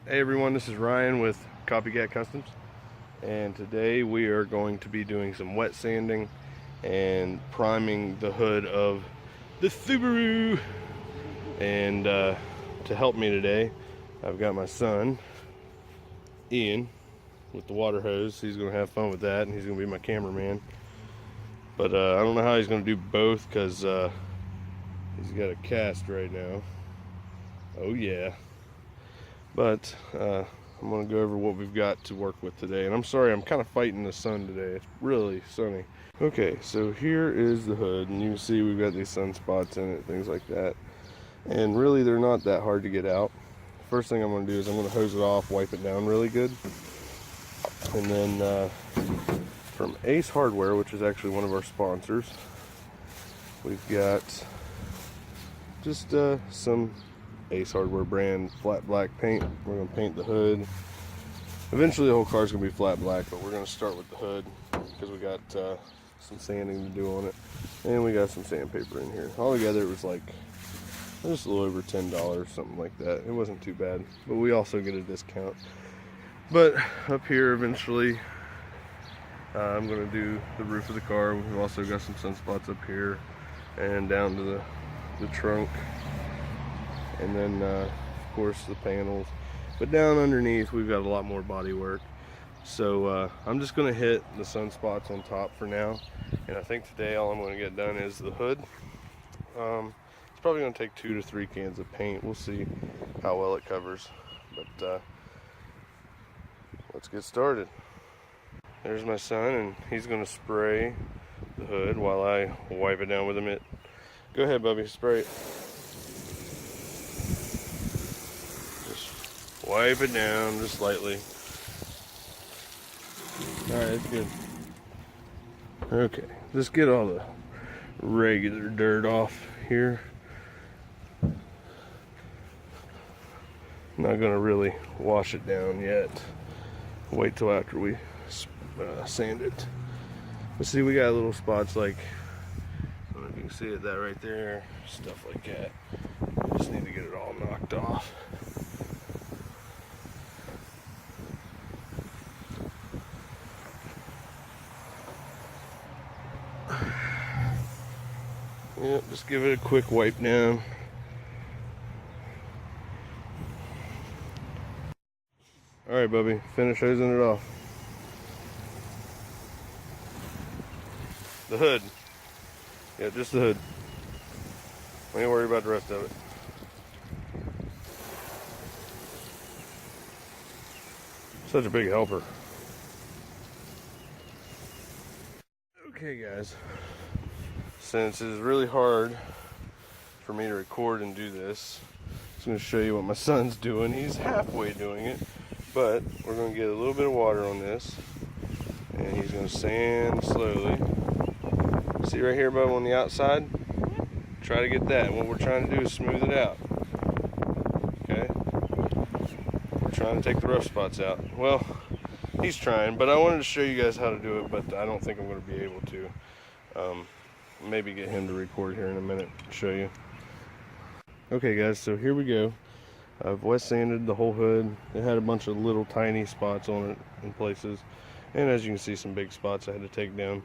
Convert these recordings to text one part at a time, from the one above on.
Hey everyone, this is Ryan with Copycat Customs, and today we are going to be doing some wet sanding and priming the hood of the Subaru. And to help me today, I've got my son, Ian, with the water hose. He's going to have fun with that, and he's going to be my cameraman. But I don't know how he's going to do both because he's got a cast right now. Oh yeah. But I'm going to go over what we've got to work with today. And I'm sorry, I'm kind of fighting the sun today. It's really sunny. Okay, so here is the hood. And you can see we've got these sunspots in it, things like that. And really, they're not that hard to get out. First thing I'm going to do is I'm going to hose it off, wipe it down really good. And then from Ace Hardware, which is actually one of our sponsors, we've got just some Ace Hardware brand flat black paint. We're going to paint the hood. Eventually the whole car is going to be flat black, but we're going to start with the hood because we got some sanding to do on it, and we got some sandpaper in here. Altogether it was like just a little over $10, something like that. It wasn't too bad, but we also get a discount. But up here eventually I'm going to do the roof of the car. We've also got some sunspots up here and down to the trunk. And then, of course, the panels. But down underneath, we've got a lot more body work. So I'm just going to hit the sunspots on top for now. And I think today all I'm going to get done is the hood. It's probably going to take 2 to 3 cans of paint. We'll see how well it covers. But let's get started. There's my son, and he's going to spray the hood while I wipe it down with a mitt. Go ahead, Bubby, spray it. Wipe it down just slightly. Alright, that's good. Okay, just get all the regular dirt off here. I'm not going to really wash it down yet. Wait till after we sand it. But see, we got little spots like, I don't know if you can see it, that right there, stuff like that. Just need to get it all knocked off. Yep, just give it a quick wipe down. Alright, Bubby, finish hosing it off. The hood. Yeah, just the hood. Don't even worry about the rest of it. Such a big helper. Okay, guys. Since it is really hard for me to record and do this, I'm just going to show you what my son's doing. He's halfway doing it, but we're going to get a little bit of water on this, and he's going to sand slowly. See right here, bub, on the outside? Try to get that. What we're trying to do is smooth it out. Okay? We're trying to take the rough spots out. Well, he's trying, but I wanted to show you guys how to do it, but I don't think I'm going to be able to. Maybe get him to record here in a minute and show you. Okay, guys, so here we go. I've wet sanded the whole hood. It had a bunch of little tiny spots on it in places, and as you can see, some big spots I had to take down.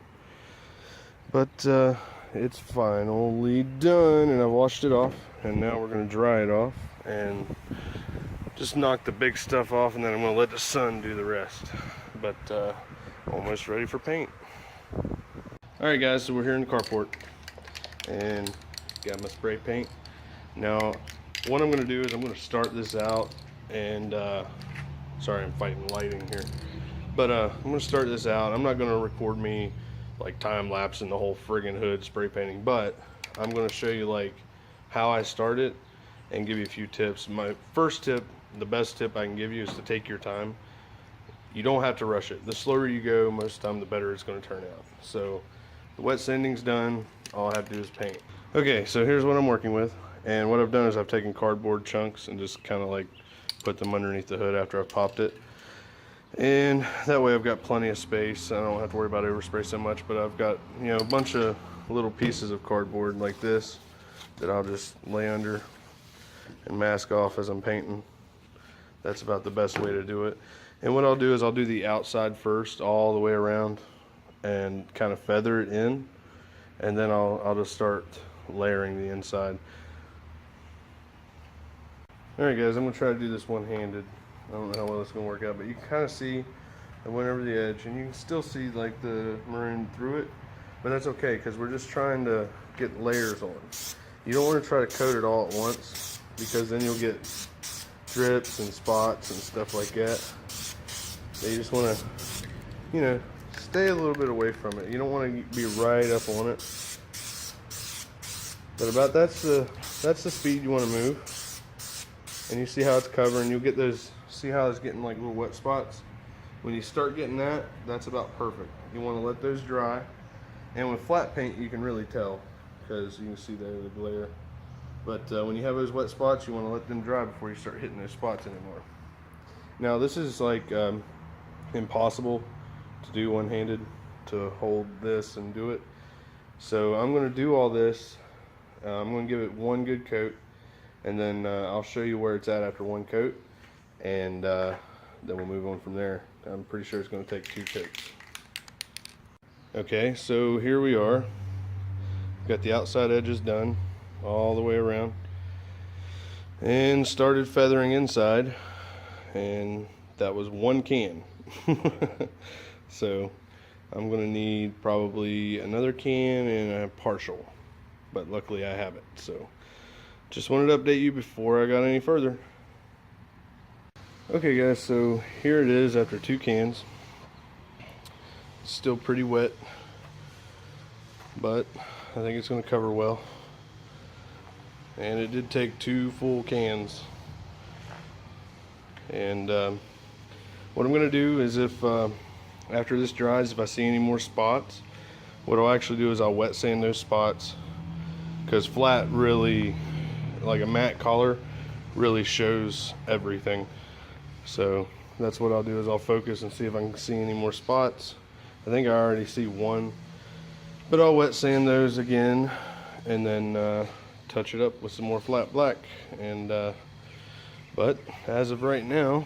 But it's finally done, and I washed it off, and now we're going to dry it off and just knock the big stuff off, and then I'm going to let the sun do the rest. But almost ready for paint. Alright, guys, so we're here in the carport and got my spray paint. Now what I'm going to do is I'm going to start this out, and sorry, I'm fighting lighting here, but I'm going to start this out. I'm not going to record me like time lapsing the whole friggin' hood spray painting, but I'm going to show you like how I start it and give you a few tips. My first tip, the best tip I can give you, is to take your time. You don't have to rush it. The slower you go, most of the time the better it's going to turn out. So the wet sanding's done. All I have to do is paint. Okay, so here's what I'm working with. And what I've done is I've taken cardboard chunks and just kind of like put them underneath the hood after I've popped it. And that way I've got plenty of space. I don't have to worry about overspray so much, but I've got, you know, a bunch of little pieces of cardboard like this that I'll just lay under and mask off as I'm painting. That's about the best way to do it. And what I'll do is I'll do the outside first all the way around and kind of feather it in, and then I'll just start layering the inside. Alright guys, I'm going to try to do this one-handed. I don't know how well it's going to work out, but you can kind of see I went over the edge, and you can still see like the maroon through it, but that's okay because we're just trying to get layers on. You don't want to try to coat it all at once because then you'll get drips and spots and stuff like that. So you just want to, you know, stay a little bit away from it. You don't want to be right up on it. But about that's the speed you want to move. And you see how it's covering. You'll get those. See how it's getting like little wet spots. When you start getting that, that's about perfect. You want to let those dry. And with flat paint, you can really tell because you can see there the glare. But when you have those wet spots, you want to let them dry before you start hitting those spots anymore. Now this is like impossible to do one-handed, to hold this and do it. So I'm going to do all this. I'm going to give it one good coat, and then I'll show you where it's at after one coat, and then we'll move on from there. I'm pretty sure it's going to take 2 coats. Okay, so here we are. Got the outside edges done all the way around, and started feathering inside, and that was 1 can. So I'm going to need probably another can and a partial, but luckily I have it. So just wanted to update you before I got any further. Okay guys, so here it is after 2 cans. Still pretty wet, but I think it's going to cover well. And it did take 2 full cans. And what I'm going to do is, if after this dries, if I see any more spots, what I'll actually do is I'll wet sand those spots, because flat really, like a matte color, really shows everything. So that's what I'll do, is I'll focus and see if I can see any more spots. I think I already see one, but I'll wet sand those again and then touch it up with some more flat black. And but as of right now,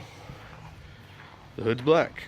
the hood's black.